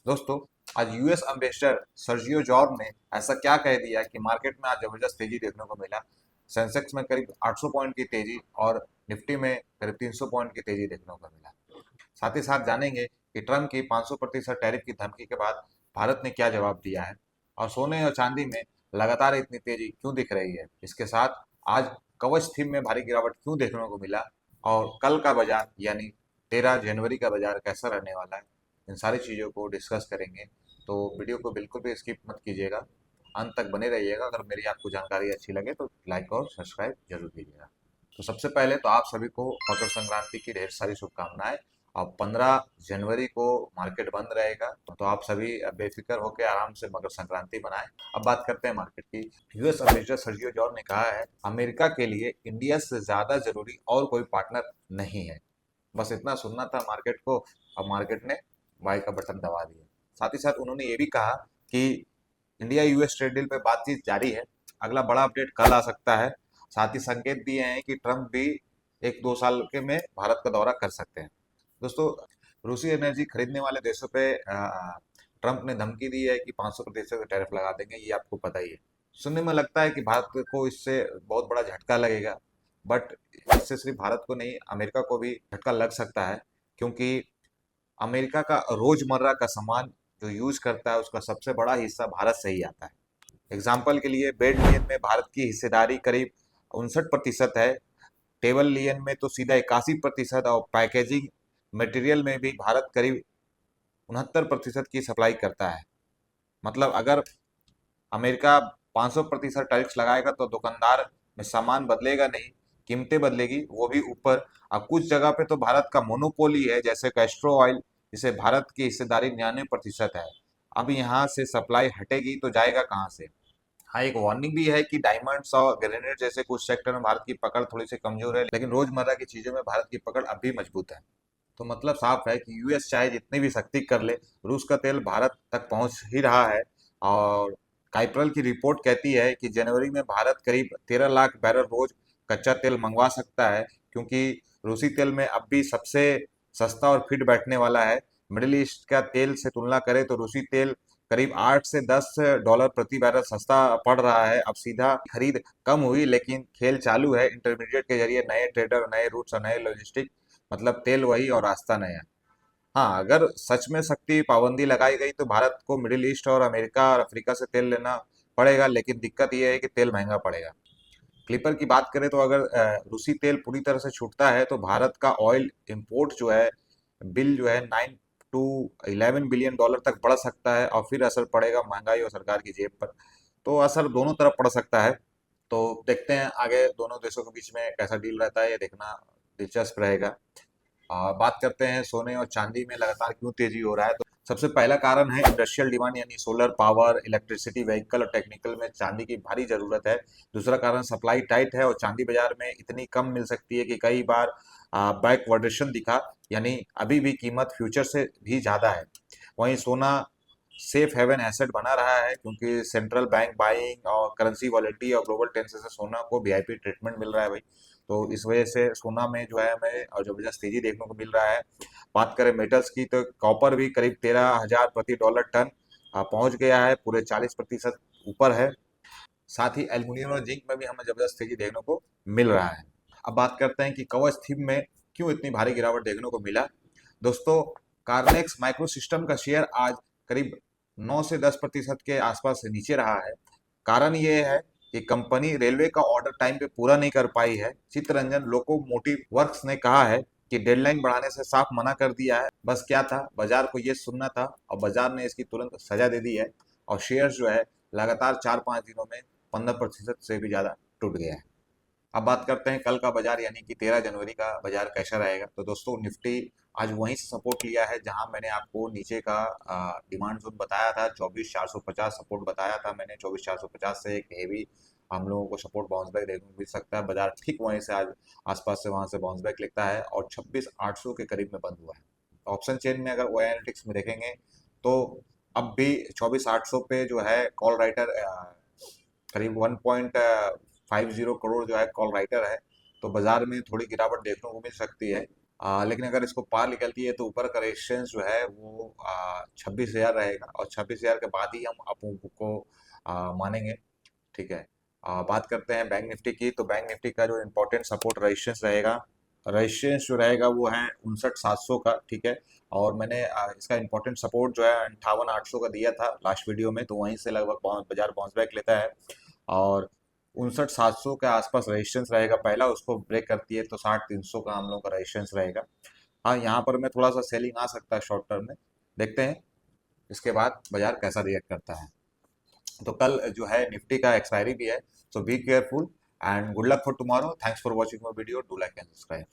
दोस्तों, आज US ambassador Sergio George ने ऐसा क्या कह दिया कि मार्केट में आज जबरदस्त तेजी देखने को मिला। सेंसेक्स में करीब 800 पॉइंट की तेजी और निफ्टी में करीब 300 पॉइंट की तेजी देखने को मिला। साथ ही साथ जानेंगे कि ट्रम्प की 500% टैरिफ की धमकी के बाद भारत ने क्या जवाब दिया है और सोने और चांदी में लगातार इतनी तेजी क्यों दिख रही है। इसके साथ आज कवच थीम में भारी गिरावट क्यों देखने को मिला और कल का बाजार यानी 13 जनवरी का बाजार कैसा रहने वाला है, इन सारी चीज़ों को डिस्कस करेंगे। तो वीडियो को बिल्कुल भी स्किप मत कीजिएगा, अंत तक बने रहिएगा। अगर मेरी आपको जानकारी अच्छी लगे तो लाइक और सब्सक्राइब जरूर कीजिएगा। तो सबसे पहले तो आप सभी को मकर संक्रांति की ढेर सारी शुभकामनाएं। अब 15 जनवरी को मार्केट बंद रहेगा, तो आप सभी बेफिक्र होकर आराम से मकर संक्रांति बनाएं। अब बात करते हैं मार्केट की। यूएस एडमिनिस्ट्रेटर सर्जियो जॉर्ज ने कहा है, अमेरिका के लिए इंडिया से ज्यादा जरूरी और कोई पार्टनर नहीं है। बस इतना सुनना था मार्केट को, अब मार्केट ने बाय का बटन दबा दिया। साथ ही साथ उन्होंने ये भी कहा कि इंडिया यूएस ट्रेड डील पे बातचीत जारी है, अगला बड़ा अपडेट कल आ सकता है। साथ ही संकेत दिए हैं कि ट्रंप भी 1-2 साल के में भारत का दौरा कर सकते हैं। दोस्तों, रूसी एनर्जी खरीदने वाले देशों पे ट्रंप ने धमकी दी है कि 500% टैरिफ लगा देंगे, ये आपको पता ही है। सुनने में लगता है कि भारत को इससे बहुत बड़ा झटका लगेगा, बट इससे सिर्फ भारत को नहीं, अमेरिका को भी झटका लग सकता है, क्योंकि अमेरिका का रोजमर्रा का सामान जो यूज करता है उसका सबसे बड़ा हिस्सा भारत से ही आता है। एग्जाम्पल के लिए बेड लियन में भारत की हिस्सेदारी करीब 59% है, टेबल लियन में तो सीधा 81% और पैकेजिंग मटेरियल में भी भारत करीब 69% की सप्लाई करता है। मतलब अगर अमेरिका 500% टैक्स लगाएगा तो दुकानदार में सामान बदलेगा नहीं, कीमतें बदलेगी, वो भी ऊपर। अब कुछ जगह पे तो भारत का मोनोपोली है, जैसे कैस्ट्रो ऑयल, जिसे भारत की हिस्सेदारी 99% है। अब यहाँ से सप्लाई हटेगी तो जाएगा कहाँ से। हाँ, एक वार्निंग भी है कि डायमंड्स और ग्रेनाइट जैसे कुछ सेक्टर में भारत की पकड़ थोड़ी सी कमजोर है, लेकिन रोजमर्रा की चीजों में भारत की पकड़ अब भी मजबूत है। तो मतलब साफ है कि यूएस चाहे जितनी भी सख्ती कर ले, रूस का तेल भारत तक पहुंच ही रहा है। और काइप्रल की रिपोर्ट कहती है कि जनवरी में भारत करीब 13 लाख बैरल रोज कच्चा तेल मंगवा सकता है, क्योंकि रूसी तेल में अब भी सबसे सस्ता और फिट बैठने वाला है। मिडिल ईस्ट का तेल से तुलना करें तो रूसी तेल करीब 8 से 10 डॉलर प्रति बैरल सस्ता पड़ रहा है। अब सीधा खरीद कम हुई, लेकिन खेल चालू है। इंटरमीडिएट के जरिए नए ट्रेडर, नए रूट्स और नए लॉजिस्टिक, मतलब तेल वही और रास्ता नया। हाँ, अगर सच में सख्ती पाबंदी लगाई गई तो भारत को मिडिल ईस्ट और अमेरिका और अफ्रीका से तेल लेना पड़ेगा, लेकिन दिक्कत यह है कि तेल महंगा पड़ेगा। क्लिपर की बात करें तो अगर रूसी तेल पूरी तरह से छूटता है तो भारत का ऑयल इंपोर्ट जो है, बिल जो है 9 to 11 बिलियन डॉलर तक बढ़ सकता है, और फिर असर पड़ेगा महंगाई और सरकार की जेब पर। तो असर दोनों तरफ पड़ सकता है। तो देखते हैं आगे दोनों देशों के बीच में कैसा डील रहता है, ये देखना दिलचस्प रहेगा। बात करते हैं सोने और चांदी में लगातार क्यों तेजी हो रहा है। तो सबसे पहला कारण है इंडस्ट्रियल डिमांड, यानी सोलर पावर, इलेक्ट्रिसिटी, व्हीकल और टेक्निकल में चांदी की भारी जरूरत है। दूसरा कारण सप्लाई टाइट है और चांदी बाजार में इतनी कम मिल सकती है कि कई बार बैकवर्डेशन दिखा, यानी अभी भी कीमत फ्यूचर से भी ज्यादा है। वहीं सोना सेफ हेवन एसेट बना रहा है, क्योंकि सेंट्रल बैंक बाइंग और करेंसी वॉलेटिलिटी और ग्लोबल टेंशन से सोना को वीआईपी ट्रीटमेंट मिल रहा है भाई। तो इस वजह से सोना में जो है हमें और जबरदस्त तेजी देखने को मिल रहा है। बात करें मेटल्स की तो कॉपर भी करीब 13,000 प्रति डॉलर टन पहुंच गया है, पूरे 40% ऊपर है। साथ ही एल्युमिनियम और जिंक में भी हमें जबरदस्त तेजी देखने को मिल रहा है। अब बात करते हैं कि कवच थीम में क्यों इतनी भारी गिरावट देखने को मिला। दोस्तों, कार्नेक्स माइक्रो सिस्टम का शेयर आज करीब 9 से 10% के आसपास से नीचे रहा है। कारण ये है कि कंपनी रेलवे का ऑर्डर टाइम पे पूरा नहीं कर पाई है। चित्तरंजन लोकोमोटिव वर्क्स ने कहा है कि डेडलाइन बढ़ाने से साफ मना कर दिया है। बस क्या था, बाजार को ये सुनना था और बाजार ने इसकी तुरंत सजा दे दी है, और शेयर जो है लगातार 4-5 दिनों में 15% से भी ज्यादा टूट गया है। अब बात करते हैं कल का बाजार यानी कि 13 जनवरी का बाजार कैसा रहेगा। तो दोस्तों, निफ्टी आज वहीं से सपोर्ट लिया है जहां मैंने आपको नीचे का डिमांड जोन बताया था, 24,450 सपोर्ट बताया था मैंने। 24,450 से एक हेवी हम लोगों को सपोर्ट बाउंस बैक देखने को मिल सकता है। बाजार ठीक वहीं से आज आसपास से वहां से बाउंस बैक लिखता है और 26,800 के करीब में बंद हुआ है। ऑप्शन चेन में अगर ओ एनालिटिक्स में देखेंगे तो अब भी 24,800 पे जो है कॉल राइटर करीब 1.50 करोड़ जो है कॉल राइटर है। तो बाजार में थोड़ी गिरावट देखने को मिल सकती है। लेकिन अगर इसको पार निकलती है तो ऊपर का रेजिस्टेंस जो है वो 26,000 रहेगा, और 26,000 के बाद ही हम अपों को मानेंगे। ठीक है। बात करते हैं बैंक निफ्टी की, तो बैंक निफ्टी का जो इम्पोर्टेंट सपोर्ट रेजिस्टेंस रहेगा, रेजिस्टेंस जो रहेगा वो है 59,700 का। ठीक है। और मैंने इसका इम्पोर्टेंट सपोर्ट जो है 58,800 का दिया था लास्ट वीडियो में, तो वहीं से लगभग बाजार बाउंस बैक लेता है। और 59,700 के आसपास रेजिस्टेंस रहेगा पहला, उसको ब्रेक करती है तो 60,300 का हम लोग का रेजिस्टेंस रहेगा। हाँ, यहाँ पर मैं थोड़ा सा सेलिंग आ सकता है शॉर्ट टर्म में, देखते हैं इसके बाद बाजार कैसा रिएक्ट करता है। तो कल जो है निफ्टी का एक्सपायरी भी है, so be careful and good luck for tomorrow. Thanks for watching my video, do like and subscribe.